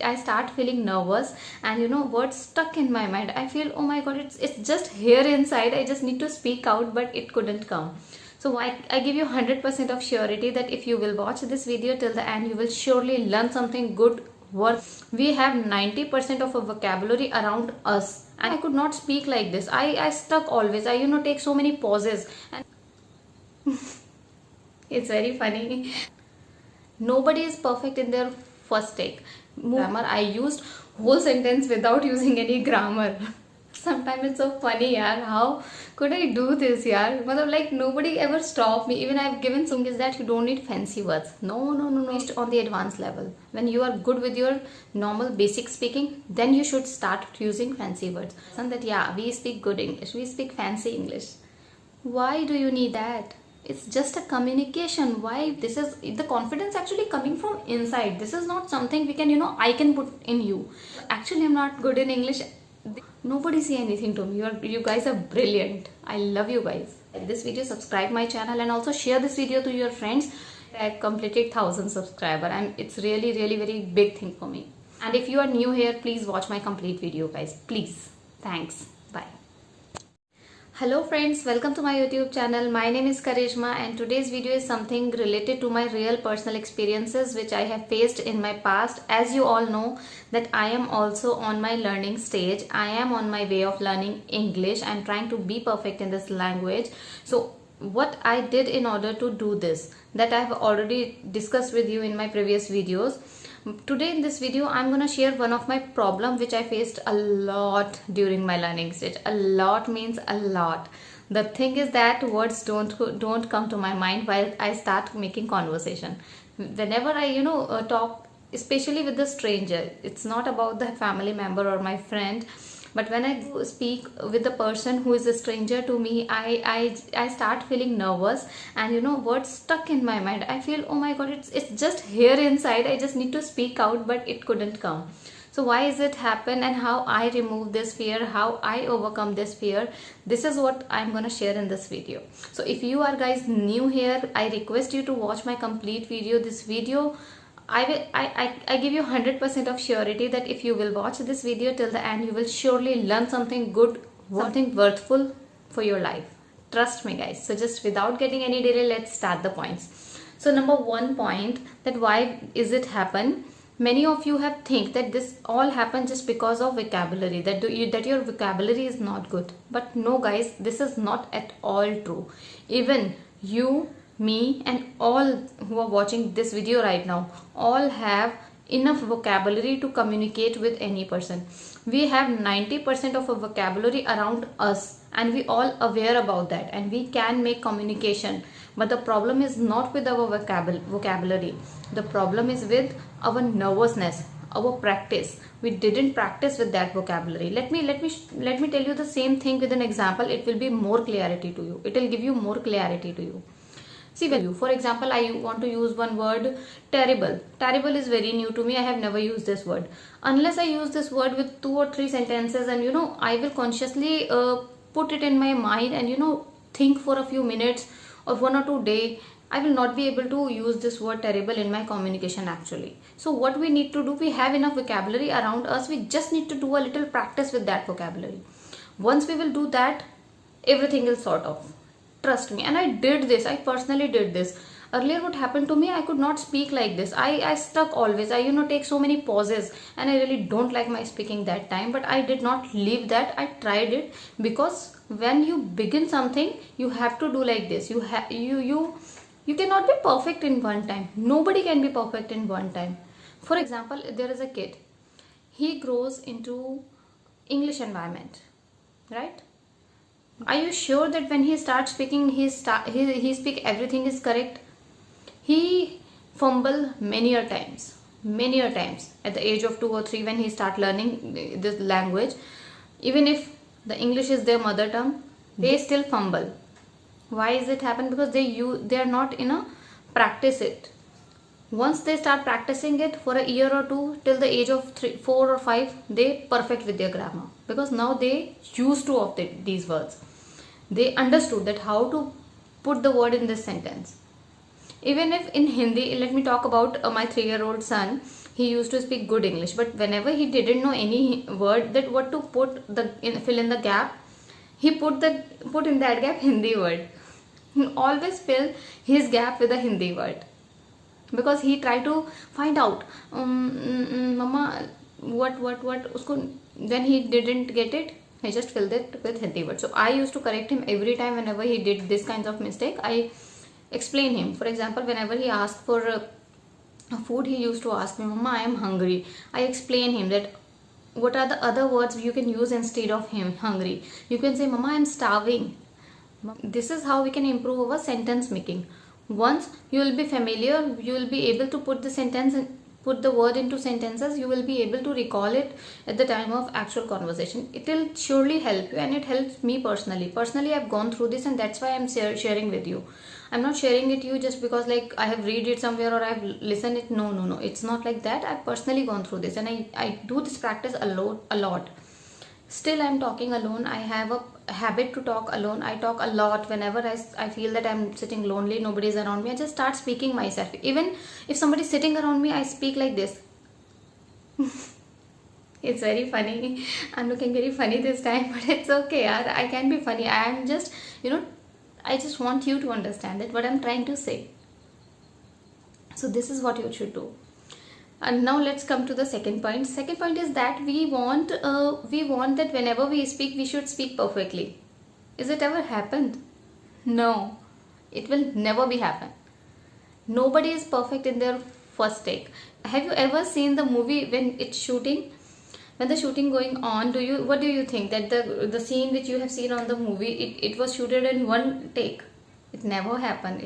I start feeling nervous, and words stuck in my mind. I feel, oh my god, it's just here inside. I just need to speak out, but it couldn't come. So I give you 100% of surety that if you will watch this video till the end, you will surely learn something good worth. We have 90% of a vocabulary around us, and I could not speak like this. I stuck always. I take so many pauses, and it's very funny. Nobody is perfect in their first take. Grammar, I used whole sentence without using any grammar. Sometimes it's so funny, yaar. How could I do this, yaar? Matlab, like, nobody ever stopped me. Even I've given some is that you don't need fancy words. No. Just on the advanced level. When you are good with your normal basic speaking, then you should start using fancy words. And that, yeah, we speak good English. We speak fancy English. Why do you need that? It's just a communication. Why? This is the confidence actually coming from inside. This is not something we can, I can put in you. Actually, I'm not good in English. Nobody say anything to me. You guys are brilliant. I love you guys. Like this video, subscribe my channel, and also share this video to your friends. I completed 1,000 subscriber, and it's really very big thing for me. And if you are new here, please watch my complete video, guys. Please. Thanks. Bye. Hello friends, welcome to my YouTube channel. My name is Karishma, and today's video is something related to my real personal experiences which I have faced in my past. As you all know that I am also on my learning stage. I am on my way of learning English. I'm trying to be perfect in this language. So what I did in order to do this, that I have already discussed with you in my previous videos. Today in this video, I'm gonna share one of my problem which I faced a lot during my learning stage. A lot means a lot. The thing is that words don't come to my mind while I start making conversation. Whenever I talk, especially with the stranger, it's not about the family member or my friend, but when I speak with the person who is a stranger to me, I start feeling nervous, and words stuck in my mind. I feel, oh my god, it's just here inside. I just need to speak out, but it couldn't come. So why is it happen, and how I remove this fear, how I overcome this fear? This is what I'm gonna share in this video. So if you are guys new here, I request you to watch my complete video. This video, I give you 100% of surety that if you will watch this video till the end, you will surely learn something good, something worthful for your life. Trust me, guys. So just without getting any delay, let's start the points. So number one point, that why is it happen? Many of you have think that this all happened just because of vocabulary, that your vocabulary is not good. But no, guys, this is not at all true. Even you, me, and all who are watching this video right now, all have enough vocabulary to communicate with any person. We have 90% of a vocabulary around us, and we all aware about that, and we can make communication. But the problem is not with our vocabulary. The problem is with our nervousness, our practice. We didn't practice with that vocabulary. Let me tell you the same thing with an example. It will be more clarity to you. It will give you more clarity to you. See, for example, I want to use one word, terrible. Terrible is very new to me. I have never used this word. Unless I use this word with 2 or 3 sentences, and I will consciously put it in my mind, and think for a few minutes or 1 or 2 days, I will not be able to use this word terrible in my communication actually. So what we need to do, we have enough vocabulary around us. We just need to do a little practice with that vocabulary. Once we will do that, everything will sort of. Trust me. And I did this. I personally did this. Earlier what happened to me, I could not speak like this. I stuck always. I take so many pauses, and I really don't like my speaking that time, but I did not leave that. I tried it, because when you begin something, you have to do like this. You cannot be perfect in one time. Nobody can be perfect in one time. For example, there is a kid. He grows into English environment, right? Are you sure that when he starts speaking, he speak everything is correct? He fumble many a times at the age of 2 or 3 when he start learning this language. Even if the English is their mother tongue, they still fumble. Why is it happen? Because they are not in a practice it. Once they start practicing it for a year or 2, till the age of 3, 4 or 5, they perfect with their grammar, because now they used to of these words. They understood that how to put the word in this sentence. Even if in Hindi, let me talk about my 3-year-old son. he used to speak good English, but whenever he didn't know any word, that what to fill in the gap, he put in that gap Hindi word. He always fill his gap with a Hindi word, because he tried to find out, mama, what usko. Then he didn't get it, he just filled it with Hindi word. So I used to correct him every time whenever he did this kinds of mistake. I explain him. For example, whenever he asked for food, he used to ask me, mama, I am hungry. I explain him that what are the other words you can use instead of him hungry. You can say, mama, I am starving. This is how we can improve our sentence making. Once you will be familiar, you will be able to put the word into sentences, you will be able to recall it at the time of actual conversation. It will surely help you, and it helps me personally. I've gone through this, and that's why I'm sharing with you. I'm not sharing it you just because like I have read it somewhere or I've listened it. No, it's not like that. I've personally gone through this, and I do this practice a lot. Still, I'm talking alone. I have a habit to talk alone. I talk a lot whenever I feel that I'm sitting lonely, nobody's around me. I just start speaking myself. Even if somebody's sitting around me, I speak like this. It's very funny. I'm looking very funny this time, but it's okay. I can be funny. I am just, I just want you to understand that what I'm trying to say. So this is what you should do. And now let's come to the second point. Second point is that we want that whenever we speak, we should speak perfectly. Is it ever happened? No, it will never be happen. Nobody is perfect in their first take. Have you ever seen the movie when it's shooting? When the shooting going on, what do you think that the scene which you have seen on the movie, it was shooted in one take? It never happened.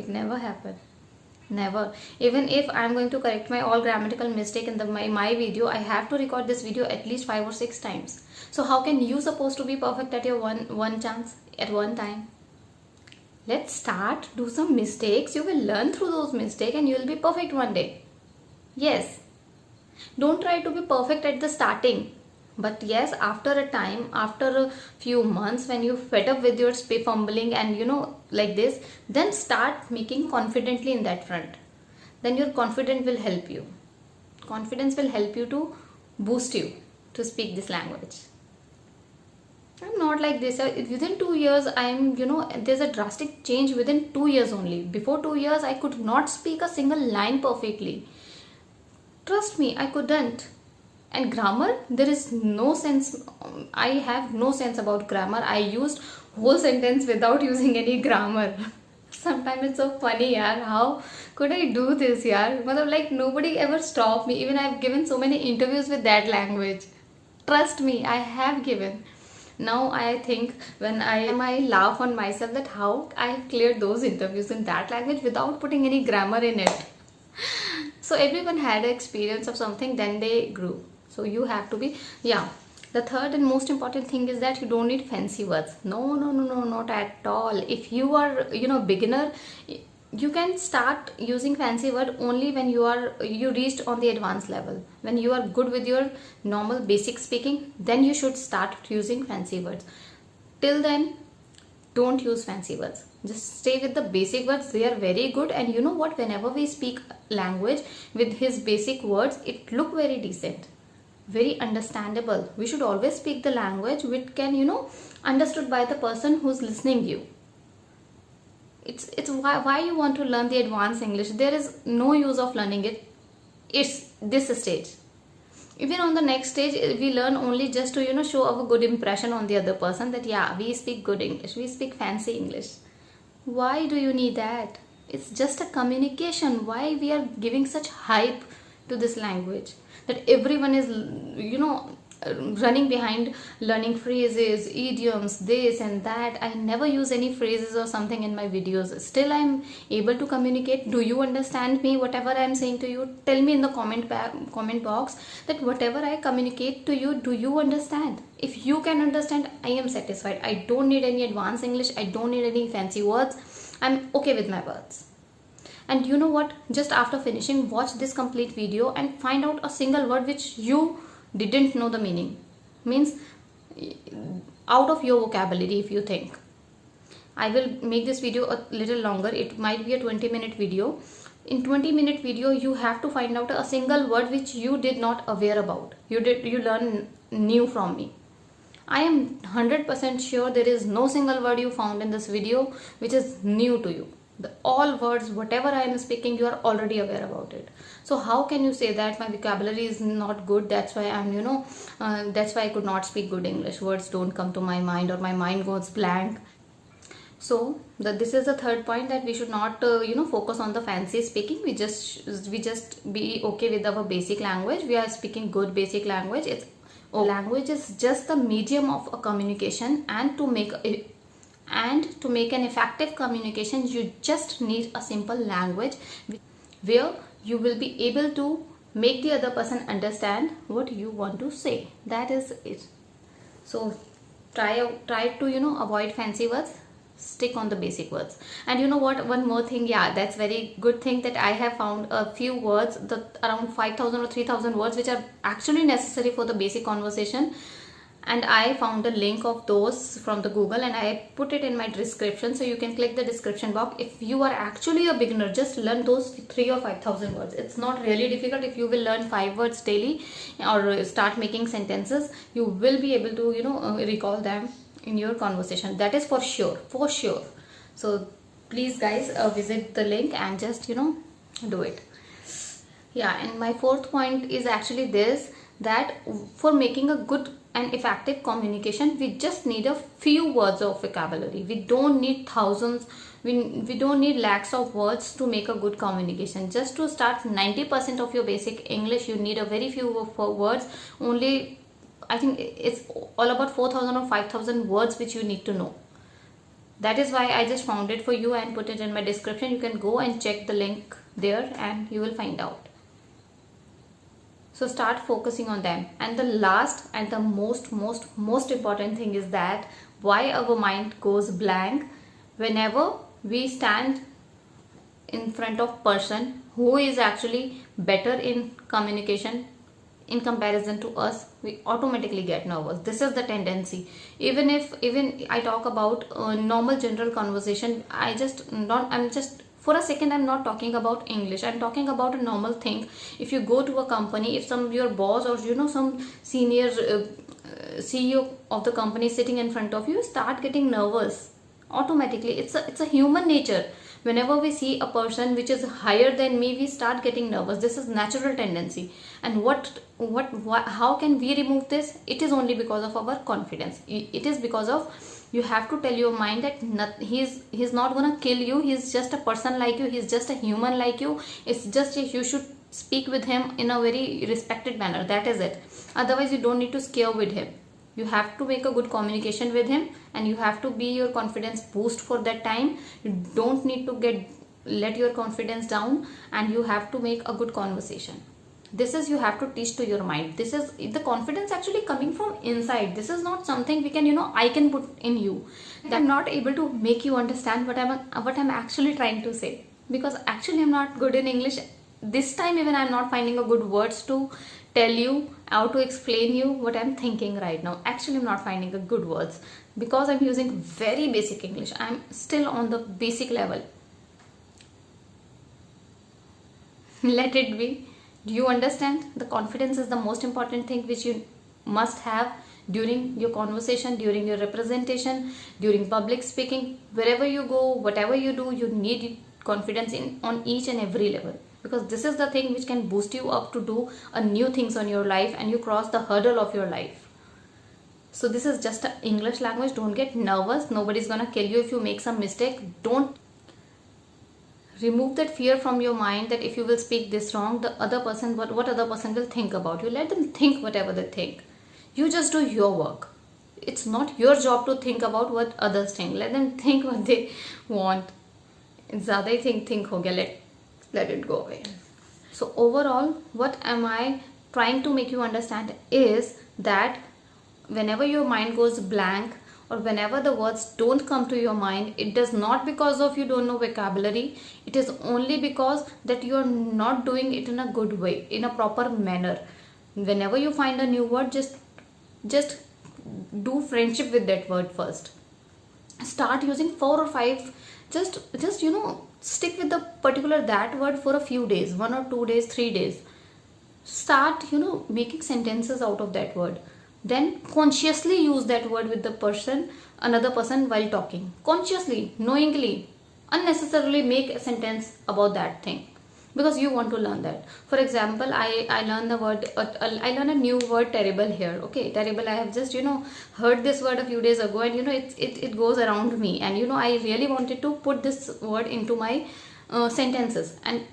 Never. Even if I'm going to correct my all grammatical mistake in my video, I have to record this video at least 5 or 6 times. So how can you supposed to be perfect at your one chance at one time? Let's start, do some mistakes. You will learn through those mistakes and you will be perfect one day. Yes. Don't try to be perfect at the starting. But yes, after a time, after a few months, when you fed up with your fumbling and like this, then start making confidently in that front. Then your confidence will help you. Confidence will help you to boost you to speak this language. I'm not like this. Within 2 years, there's a drastic change within 2 years only. Before 2 years, I could not speak a single line perfectly. Trust me, I couldn't. And grammar, there is no sense. I have no sense about grammar. I used whole sentence without using any grammar. Sometimes it's so funny, yaar. How could I do this, yaar? Like nobody ever stopped me. Even I've given so many interviews with that language. Trust me, I have given. Now I think when I laugh on myself that how I cleared those interviews in that language without putting any grammar in it. So everyone had an experience of something, then they grew. So you have to be, The third and most important thing is that you don't need fancy words. No, not at all. If you are, beginner, you can start using fancy word only when you reached on the advanced level. When you are good with your normal basic speaking, then you should start using fancy words. Till then, don't use fancy words. Just stay with the basic words. They are very good. And you know what? Whenever we speak language with his basic words, it look very decent. Very understandable. We should always speak the language which can, understood by the person who's listening you. It's why you want to learn the advanced English. There is no use of learning it. It's this stage. Even on the next stage, we learn only just to, show our good impression on the other person that, we speak good English. We speak fancy English. Why do you need that? It's just a communication. Why we are giving such hype to this language? That everyone is, running behind learning phrases, idioms, this and that. I never use any phrases or something in my videos. Still, I'm able to communicate. Do you understand me? Whatever I'm saying to you, tell me in the comment box that whatever I communicate to you, do you understand? If you can understand, I am satisfied. I don't need any advanced English. I don't need any fancy words. I'm okay with my words. And you know what? Just after finishing, watch this complete video and find out a single word which you didn't know the meaning. Means out of your vocabulary if you think. I will make this video a little longer. It might be a 20-minute video. In 20-minute video, you have to find out a single word which you did not aware about. You learn new from me. I am 100% sure there is no single word you found in this video which is new to you. All words, whatever I am speaking, you are already aware about it. So how can you say that my vocabulary is not good, that's why that's why I could not speak good English, words don't come to my mind, or my mind goes blank. So this is the third point, that we should not focus on the fancy speaking. We just be okay with our basic language. We are speaking good basic language. Language is just the medium of a communication, and to make an effective communication, you just need a simple language where you will be able to make the other person understand what you want to say. That is it. So try to avoid fancy words, stick on the basic words. And you know what, one more thing, yeah, that's very good thing, that I have found a few words, around 5,000 or 3,000 words which are actually necessary for the basic conversation, and I found a link of those from the Google, and I put it in my description, so you can click the description box. If you are actually a beginner, just learn those 3 or 5,000 words. It's not really difficult. If you will learn 5 words daily or start making sentences, you will be able to recall them in your conversation. That is for sure. So please guys, visit the link and just do it. Yeah, and my fourth point is actually this, that for making a good and effective communication, we just need a few words of vocabulary. We don't need thousands, we don't need lakhs of words to make a good communication. Just to start 90% of your basic English, you need a very few words. Only, I think it's all about 4,000 or 5,000 words which you need to know. That is why I just found it for you and put it in my description. You can go and check the link there and you will find out. So start focusing on them. And the last and the most important thing is that why our mind goes blank whenever we stand in front of person who is actually better in communication in comparison to us, we automatically get nervous. This is the tendency. Even I talk about normal general conversation, for a second, I'm not talking about English. I'm talking about a normal thing. If you go to a company, if your boss or some senior CEO of the company is sitting in front of you, start getting nervous automatically. It's a human nature. Whenever we see a person which is higher than me, we start getting nervous. This is natural tendency. And how can we remove this? It is only because of our confidence. It is because of, you have to tell your mind that he's not gonna kill you. He's just a person like you. He's just a human like you. It's just you should speak with him in a very respected manner. That is it. Otherwise, you don't need to scare with him. You have to make a good communication with him, and you have to be your confidence boost for that time. You don't need to let your confidence down, and you have to make a good conversation. This is, you have to teach to your mind. This is the confidence actually coming from inside. This is not something I can put in you. I'm not able to make you understand what I'm actually trying to say, because actually I'm not good in English. This time even I'm not finding a good words to tell you, how to explain you what I'm thinking right now. Actually I'm not finding a good words because I'm using very basic English. I'm still on the basic level. Let it be. Do you understand? The confidence is the most important thing which you must have during your conversation, during your representation, during public speaking. Wherever you go, whatever you do, you need confidence on each and every level, because this is the thing which can boost you up to do new things on your life, and you cross the hurdle of your life. So this is just an English language. Don't get nervous. Nobody's gonna kill you if you make some mistake. Don't remove that fear from your mind that if you will speak this wrong, what other person will think about you. Let them think whatever they think. You just do your work. It's not your job to think about what others think. Let them think what they want. ज़्यादा ही think हो गया. Let it go away. So overall, what am I trying to make you understand is that whenever your mind goes blank, or whenever the words don't come to your mind, it does not because of you don't know vocabulary. It is only because that you are not doing it in a good way, in a proper manner. Whenever you find a new word, just do friendship with that word first. Start using 4 or 5, just stick with the particular that word for a few days, 1 or 2 days, 3 days. Start, making sentences out of that word. Then consciously use that word with the person, another person, while talking. Consciously, knowingly, unnecessarily make a sentence about that thing, because you want to learn that. For example, I learn the word, I learn a new word, terrible, here. Okay, terrible, I have just heard this word a few days ago, and it goes around me, and I really wanted to put this word into my sentences. And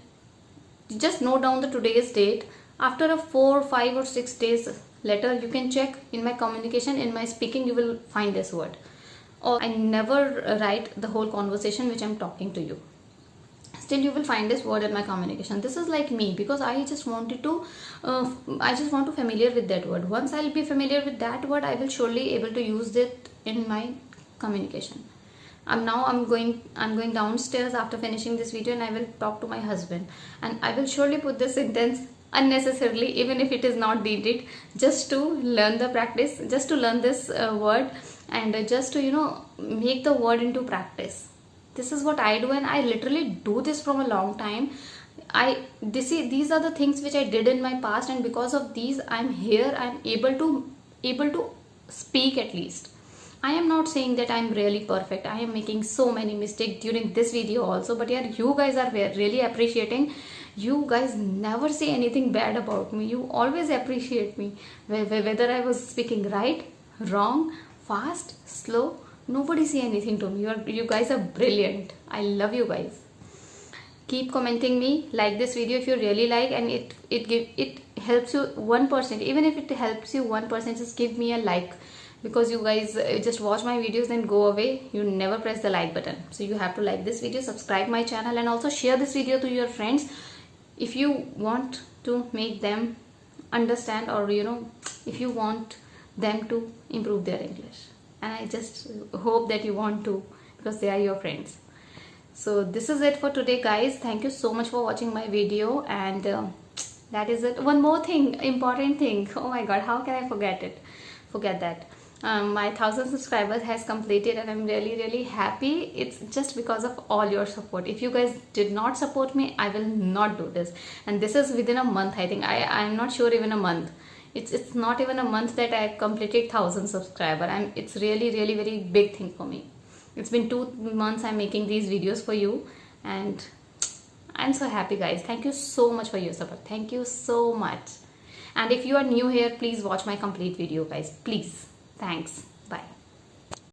just note down the today's date. After a 4, 5 or 6 days later, you can check in my communication, in my speaking, you will find this word. Or I never write the whole conversation which I'm talking to you, still you will find this word in my communication. This is like me, because I just want to familiar with that word. Once I'll be familiar with that word, I will surely able to use it in my communication. I'm going downstairs after finishing this video, and I will talk to my husband, and I will surely put this sentence unnecessarily, even if it is not needed, just to learn the practice, just to learn this word, and just to make the word into practice. This is what I do, and I literally do this from a long time. These are the things which I did in my past, and because of these I'm here. I'm able to speak at least. I am not saying that I'm really perfect. I am making so many mistakes during this video also, but yeah, you guys are really appreciating. You guys never say anything bad about me. You always appreciate me, whether I was speaking right, wrong, fast, slow. Nobody say anything to me. You guys are brilliant. I love you guys. Keep commenting me, like this video if you really like, and it helps you 1%. Even if it helps you 1%, just give me a like, because you guys just watch my videos then go away. You never press the like button. So you have to like this video, subscribe my channel, and also share this video to your friends if you want to make them understand, or if you want them to improve their English. And I just hope that you want to, because they are your friends. So this is it for today, guys. Thank you so much for watching my video, and that is it. One more thing, important thing. Oh my god, how can I forget that. My 1,000 subscribers has completed, and I'm really happy. It's just because of all your support. If you guys did not support me, I will not do this. And this is within a month, I think. I'm not sure even a month. It's not even a month that I completed 1,000 subscribers. It's really very big thing for me. It's been 2 months I'm making these videos for you, and I'm so happy, guys. Thank you so much for your support. Thank you so much. And if you are new here, please watch my complete video, guys. Please. Thanks.